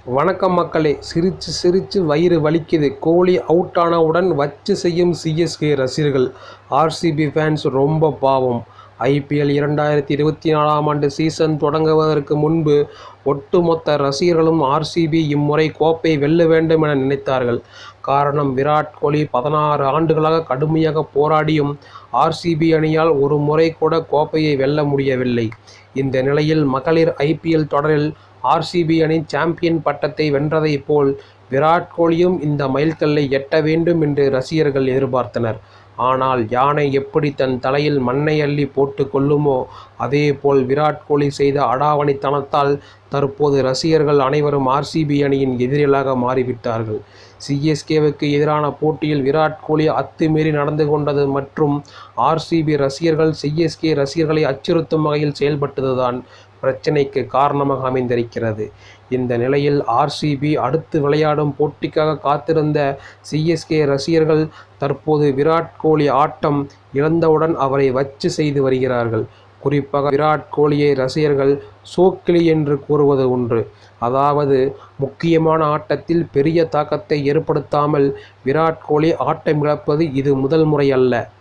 வணக்கம் மக்களே. சிரிச்சு சிரிச்சு வயிறு வலிக்குது. கோலி அவுட் ஆனவுடன் வச்சு செய்யும் சிஎஸ்கே ரசிகர்கள். ஆர்சிபி ஃபேன்ஸ் ரொம்ப பாவம். ஐபிஎல் 2024 சீசன் தொடங்குவதற்கு முன்பு ஒட்டுமொத்த ரசிகர்களும் ஆர்சிபி இம்முறை கோப்பை வெல்ல வேண்டும் என நினைத்தார்கள். காரணம், விராட் கோலி 16 ஆண்டுகளாக கடுமையாக போராடியும் ஆர்சிபி அணியால் ஒரு முறை கூட கோப்பையை வெல்ல முடியவில்லை. இந்த நிலையில் மகளிர் ஐபிஎல் தொடரில் ஆர்சிபி அணி சாம்பியன் பட்டத்தை வென்றதைப் போல் விராட் கோலியும் இந்த மைல்கல்லை எட்ட வேண்டும் என்று ரசிகர்கள் எதிர்பார்த்தனர். ஆனால் யானை எப்படி தன் தலையில் மண்ணை அள்ளி போட்டு கொள்ளுமோ அதேபோல் விராட் கோலி செய்த அடாவடித்தனத்தால் தற்போது ரசிகர்கள் அனைவரும் ஆர்சிபி அணியின் எதிரிகளாக மாறிவிட்டார்கள். சிஎஸ்கேவுக்கு எதிரான போட்டியில் விராட் கோலி அத்துமீறி நடந்து கொண்டது மற்றும் ஆர்சிபி ரசிகர்கள் சிஎஸ்கே ரசிகர்களை அச்சுறுத்தும் வகையில் செயல்பட்டதுதான் பிரச்சினைக்கு காரணமாக அமைந்திருக்கிறது. இந்த நிலையில் ஆர்சிபி அடுத்து விளையாடும் போட்டிக்காக காத்திருந்த சிஎஸ்கே ரசிகர்கள் தற்போது விராட் கோலி ஆட்டம் இழந்தவுடன் அவரை வச்சு செய்து வருகிறார்கள். குறிப்பாக விராட் கோலியை ரசிகர்கள் சோக்கிலி என்று கூறுவது உண்டு. அதாவது, முக்கியமான ஆட்டத்தில் பெரிய தாக்கத்தை ஏற்படுத்தாமல் விராட் கோலி ஆட்டம் இழப்பது இது முதல் முறை அல்ல.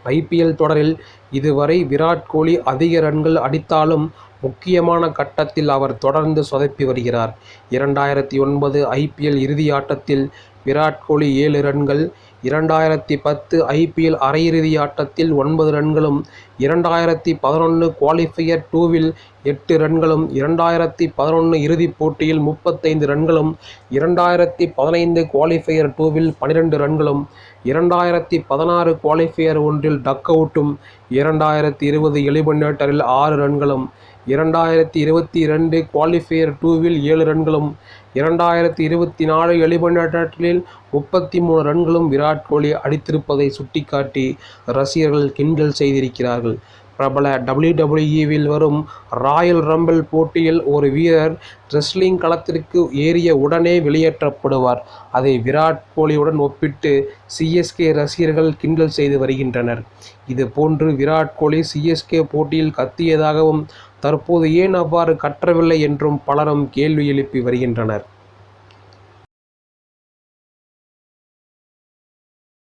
ஐபிஎல் தொடரில் இதுவரை விராட் கோலி அதிக ரன்கள் அடித்தாலும் முக்கியமான கட்டத்தில் அவர் தொடர்ந்து சொதப்பி வருகிறார். 2009 ஐபிஎல் இறுதி ஆட்டத்தில் விராட் கோலி 7 ரன்கள், 2010 ஐபிஎல் அரையிறுதி ஆட்டத்தில் 9 ரன்களும், 2011 குவாலிஃபயர் 2வில் 8 ரன்களும், 2011 இறுதிப் போட்டியில் 35 ரன்களும், 2015 குவாலிஃபயர் 2வில் 12 ரன்களும், 2016 குவாலிஃபயர் 1ல் டக் அவுட்டும், 2020 எலிமினேட்டரில் 6 ரன்களும், 2022 குவாலிஃபயர் 2வில் 7 ரன்களும், 2024 எலிமினேட்டரில் 33 ரன்களும் விராட் கோலி அடித்திருப்பதை சுட்டிக்காட்டி ரசிகர்கள் கிண்டல் செய்திருக்கிறார்கள். பிரபல WWE வரும் ராயல் ரம்பிள் போட்டியில் ஒரு வீரர் ரெஸ்லிங் களத்திற்கு ஏறிய உடனே வெளியேற்றப்படுவார். அதை விராட் கோலியுடன் ஒப்பிட்டு சிஎஸ்கே ரசிகர்கள் கிண்டல் செய்து வருகின்றனர். இதுபோன்று விராட் கோலி சிஎஸ்கே போட்டியில் கத்தியதாகவும் தற்போது ஏன் அவ்வாறு கற்றவில்லை என்றும் பலரும் கேள்வி எழுப்பி வருகின்றனர்.